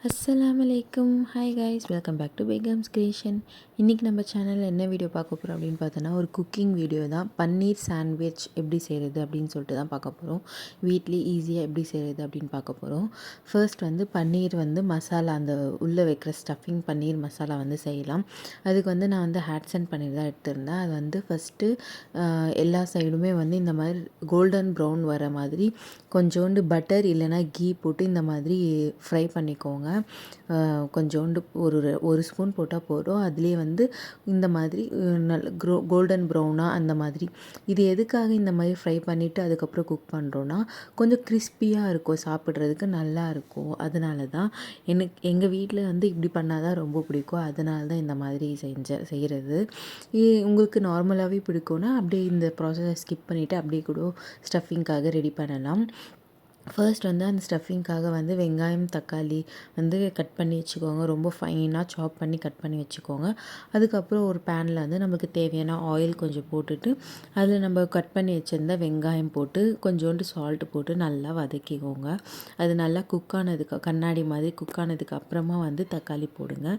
அஸ்ஸலாமு அலைக்கும். Hi guys, welcome back to Begum's creation. இன்றைக்கி நம்ம சேனலில் என்ன வீடியோ பார்க்க போகிறோம் அப்படின்னு பார்த்தோன்னா, ஒரு குக்கிங் வீடியோ தான். பன்னீர் சாண்ட்விச் எப்படி செய்கிறது அப்படின்னு சொல்லிட்டு தான் பார்க்க போகிறோம். வீட்லேயே ஈஸியாக எப்படி செய்கிறது அப்படின்னு பார்க்க போகிறோம். ஃபர்ஸ்ட் வந்து பன்னீர் வந்து மசாலா, அந்த உள்ளே வைக்கிற ஸ்டஃபிங் பன்னீர் மசாலா வந்து செய்யலாம். அதுக்கு வந்து நான் வந்து ஹேட்சன் பன்னீர் தான் எடுத்திருந்தேன். அது வந்து ஃபஸ்ட்டு எல்லா சைடுமே வந்து இந்த மாதிரி கோல்டன் ப்ரௌன் வர மாதிரி கொஞ்சோண்டு பட்டர் இல்லைனா கீ போட்டு இந்த மாதிரி ஃப்ரை பண்ணிக்கோங்க. கொஞ்சோண்டு ஒரு ஸ்பூன் போட்டால் போதும். அதுலேயே வந்து இந்த மாதிரி நல்ல கோல்டன் ப்ரௌனாக அந்த மாதிரி. இது எதுக்காக இந்த மாதிரி ஃப்ரை பண்ணிவிட்டு அதுக்கப்புறம் குக் பண்ணுறோன்னா, கொஞ்சம் கிறிஸ்பியாக இருக்கும், சாப்பிட்றதுக்கு நல்லா இருக்கும். அதனால தான் எங்கள் வீட்டில் வந்து இப்படி பண்ணால் தான் ரொம்ப பிடிக்கும். அதனால தான் இந்த மாதிரி செய்கிறது. உங்களுக்கு நார்மலாகவே பிடிக்கும்னா அப்படியே இந்த ப்ராசஸை ஸ்கிப் பண்ணிவிட்டு அப்படியே கூட ஸ்டஃபிங்காக ரெடி பண்ணலாம். ஃபர்ஸ்ட் வந்து அந்த ஸ்டஃபிங்காக வந்து வெங்காயம், தக்காளி வந்து கட் பண்ணி வச்சுக்கோங்க. ரொம்ப ஃபைனாக சாப் பண்ணி கட் பண்ணி வச்சுக்கோங்க. அதுக்கப்புறம் ஒரு பேனில் வந்து நமக்கு தேவையான ஆயில் கொஞ்சம் போட்டுட்டு, அதில் நம்ம கட் பண்ணி வச்சுருந்த வெங்காயம் போட்டு கொஞ்சோண்டு சால்ட் போட்டு நல்லா வதக்கிக்கோங்க. அது நல்லா குக் ஆனதுக்கு, கண்ணாடி மாதிரி குக் ஆனதுக்கு அப்புறமா வந்து தக்காளி போடுங்க.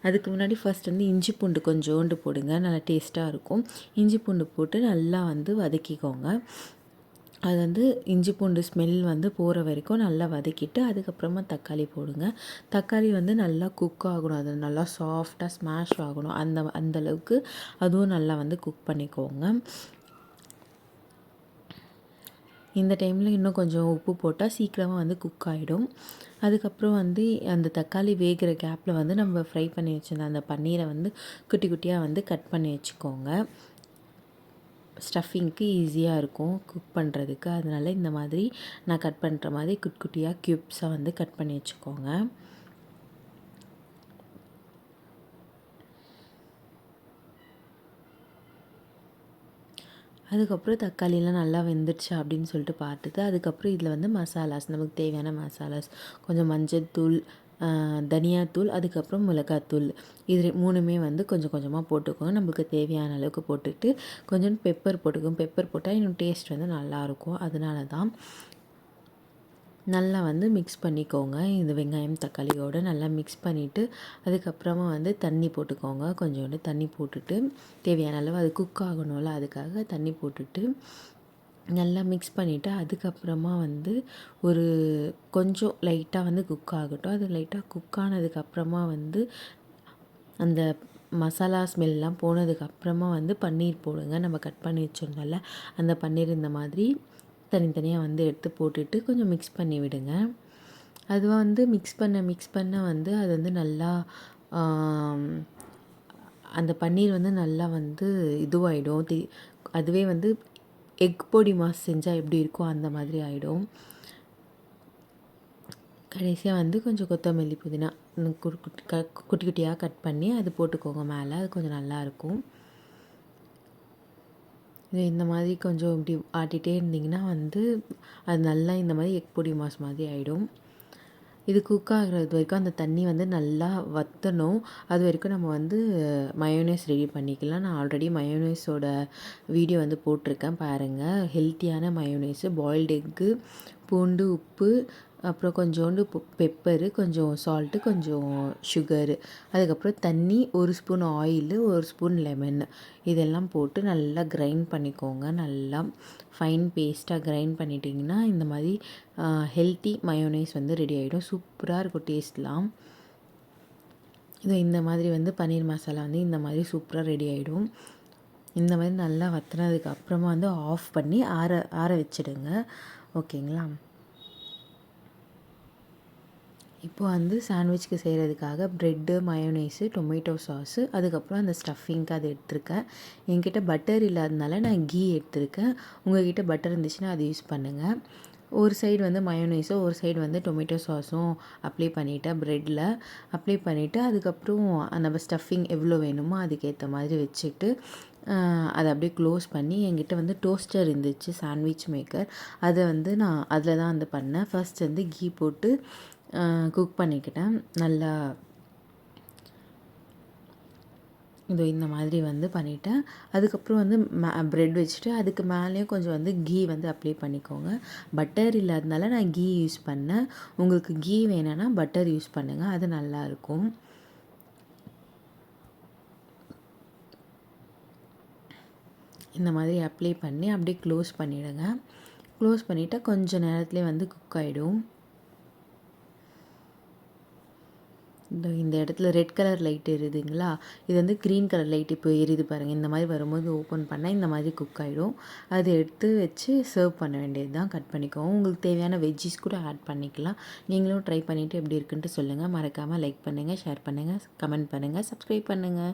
அதுக்கு முன்னாடி ஃபர்ஸ்ட் வந்து இஞ்சி பூண்டு கொஞ்சோண்டு போடுங்க, நல்லா டேஸ்ட்டாக இருக்கும். இஞ்சி பூண்டு போட்டு நல்லா வந்து வதக்கிக்கோங்க. அது வந்து இஞ்சி பூண்டு ஸ்மெல் வந்து போகிற வரைக்கும் நல்லா வதக்கிட்டு அதுக்கப்புறமா தக்காளி போடுங்க. தக்காளி வந்து நல்லா குக் ஆகணும், அது நல்லா சாஃப்டாக ஸ்மாஷ் ஆகணும். அந்தளவுக்கு அதுவும் நல்லா வந்து குக் பண்ணிக்கோங்க. இந்த டைமில் இன்னும் கொஞ்சம் உப்பு போட்டால் சீக்கிரமாக வந்து குக் ஆகிடும். அதுக்கப்புறம் வந்து அந்த தக்காளி வேகிற கேப்பில் வந்து நம்ம ஃப்ரை பண்ணி வச்சுருந்த அந்த பன்னீரை வந்து குட்டி குட்டியாக வந்து கட் பண்ணி வச்சுக்கோங்க. ஸ்டஃபிங்க்கு ஈஸியாக இருக்கும் குக் பண்ணுறதுக்கு. அதனால் இந்த மாதிரி நான் கட் பண்ணுற மாதிரி குட்டி குட்டியாக க்யூப்ஸாக வந்து கட் பண்ணி வச்சுக்கோங்க. அதுக்கப்புறம் தக்காளிலாம் நல்லா வெந்துடுச்சு அப்படின்னு சொல்லிட்டு பார்த்துட்டு, அதுக்கப்புறம் இதில் வந்து மசாலாஸ், நமக்கு தேவையான மசாலாஸ், கொஞ்சம் மஞ்சள்தூள், தனியாத்தூள், அதுக்கப்புறம் மிளகாத்தூள், இது மூணுமே வந்து கொஞ்சம் கொஞ்சமாக போட்டுக்கோங்க. நம்மளுக்கு தேவையான அளவுக்கு போட்டுட்டு கொஞ்சம் பெப்பர் போட்டுக்கோங்க. பெப்பர் போட்டால் இன்னும் டேஸ்ட் வந்து நல்லாயிருக்கும். அதனால தான் நல்லா வந்து மிக்ஸ் பண்ணிக்கோங்க. இந்த வெங்காயம் தக்காளியோடு நல்லா மிக்ஸ் பண்ணிவிட்டு அதுக்கப்புறமா வந்து தண்ணி போட்டுக்கோங்க. கொஞ்சோண்டு தண்ணி போட்டுட்டு தேவையான அளவு அது குக் ஆகணும்ல, அதுக்காக தண்ணி போட்டுட்டு நல்லா மிக்ஸ் பண்ணிவிட்டு அதுக்கப்புறமா வந்து ஒரு கொஞ்சம் லைட்டாக வந்து குக் ஆகட்டும். அது லைட்டாக குக் ஆனதுக்கப்புறமா வந்து அந்த மசாலா ஸ்மெல்லாம் போனதுக்கப்புறமா வந்து பன்னீர் போடுங்க. நம்ம கட் பண்ணி வச்சுருந்தோம்ல அந்த பன்னீர் இந்த மாதிரி தனித்தனியாக வந்து எடுத்து போட்டுட்டு கொஞ்சம் மிக்ஸ் பண்ணி விடுங்க. அது வந்து மிக்ஸ் பண்ண வந்து அது வந்து நல்லா அந்த பன்னீர் வந்து நல்லா வந்து இதுவாகிடும். அதுவே வந்து எக் பொடி மாஸ் செஞ்சால் எப்படி இருக்கும் அந்த மாதிரி ஆகிடும். கடைசியாக வந்து கொஞ்சம் கொத்தமல்லி, புதினா குட்டி குட்டியாக கட் பண்ணி அது போட்டுக்கோங்க மேலே. அது கொஞ்சம் நல்லாயிருக்கும். இது இந்த மாதிரி கொஞ்சம் இப்படி ஆட்டிகிட்டே இருந்திங்கன்னா வந்து அது நல்லா இந்த மாதிரி எக் பொடி மாஸ் மாதிரி ஆகிடும். இது குக் ஆகிறது வரைக்கும் அந்த தண்ணி வந்து நல்லா வற்றணும். அது வரைக்கும் நம்ம வந்து மயோனைஸ் ரெடி பண்ணிக்கலாம். நான் ஆல்ரெடி மயோனைஸோட வீடியோ வந்து போட்டிருக்கேன் பாருங்கள். ஹெல்த்தியான மயோனைஸு, பாயில்டு எக்கு, பூண்டு, உப்பு, அப்புறம் கொஞ்சோண்டு பெப்பரு, கொஞ்சம் சால்ட்டு, கொஞ்சம் சுகரு, அதுக்கப்புறம் தண்ணி, ஒரு ஸ்பூன் ஆயிலு, ஒரு ஸ்பூன் லெமன், இதெல்லாம் போட்டு நல்லா கிரைண்ட் பண்ணிக்கோங்க. நல்லா ஃபைன் பேஸ்ட்டாக கிரைண்ட் பண்ணிட்டிங்கன்னா இந்த மாதிரி ஹெல்த்தி மயோனைஸ் வந்து ரெடி ஆகிடும். சூப்பராக இருக்கும் டேஸ்ட்லாம். இந்த மாதிரி வந்து பன்னீர் மசாலா வந்து இந்த மாதிரி சூப்பராக ரெடி ஆகிடும். இந்த மாதிரி நல்லா வற்றினதுக்கு அப்புறமா வந்து ஆஃப் பண்ணி ஆற வச்சிடுங்க. ஓகேங்களா? இப்போ வந்து சாண்ட்விச்க்கு செய்கிறதுக்காக ப்ரெட்டு, மயோனைஸு, டொமேட்டோ சாஸு, அதுக்கப்புறம் அந்த ஸ்டஃபிங்க்கு அது எடுத்திருக்கேன். என்கிட்ட பட்டர் இல்லாததுனால நான் கீ எடுத்திருக்கேன். உங்கள்கிட்ட பட்டர் இருந்துச்சுன்னா அது யூஸ் பண்ணுங்கள். ஒரு சைடு வந்து மயோனைஸும் ஒரு சைடு வந்து டொமேட்டோ சாஸும் அப்ளை பண்ணிவிட்டேன். ப்ரெட்டில் அப்ளை பண்ணிவிட்டு அதுக்கப்புறம் நம்ம ஸ்டஃபிங் எவ்வளோ வேணுமோ அதுக்கேற்ற மாதிரி வச்சுட்டு அதை அப்படியே க்ளோஸ் பண்ணி, என்கிட்ட வந்து டோஸ்டர் இருந்துச்சு, சாண்ட்விச் மேக்கர். அதை வந்து நான் அதில் தான் வந்து பண்ணேன். ஃபர்ஸ்ட் வந்து கீ போட்டு குக் பண்ணிக்கிட்டேன். நல்லா இதோ இந்த மாதிரி வந்து பண்ணிவிட்டேன். அதுக்கப்புறம் வந்து ப்ரெட் வச்சுட்டு அதுக்கு மேலேயும் கொஞ்சம் வந்து கீ வந்து அப்ளை பண்ணிக்கோங்க. பட்டர் இல்லாதனால நான் கீ யூஸ் பண்ணேன். உங்களுக்கு கீ வேணும்னா பட்டர் யூஸ் பண்ணுங்கள், அது நல்லாயிருக்கும். இந்த மாதிரி அப்ளை பண்ணி அப்படியே க்ளோஸ் பண்ணிவிடுங்க. க்ளோஸ் பண்ணிவிட்டா கொஞ்சம் நேரத்துலேயே வந்து குக் ஆகிடும். இந்த இடத்துல ரெட் கலர் லைட் எரியுதுங்களா, இது வந்து க்ரீன் கலர் லைட் இப்போ எரியுது பாருங்கள். இந்த மாதிரி வரும்போது ஓப்பன் பண்ணால் இந்த மாதிரி குக் ஆகிடும். அதை எடுத்து வச்சு சர்வ் பண்ண வேண்டியது தான். கட் பண்ணிக்கோங்க. உங்களுக்கு தேவையான வெஜ்ஜிஸ் கூட ஆட் பண்ணிக்கலாம். நீங்களும் ட்ரை பண்ணிவிட்டு எப்படி இருக்குன்ட்டு சொல்லுங்கள். மறக்காமல் லைக் பண்ணுங்கள், ஷேர் பண்ணுங்கள், கமெண்ட் பண்ணுங்கள், சப்ஸ்கிரைப் பண்ணுங்கள்.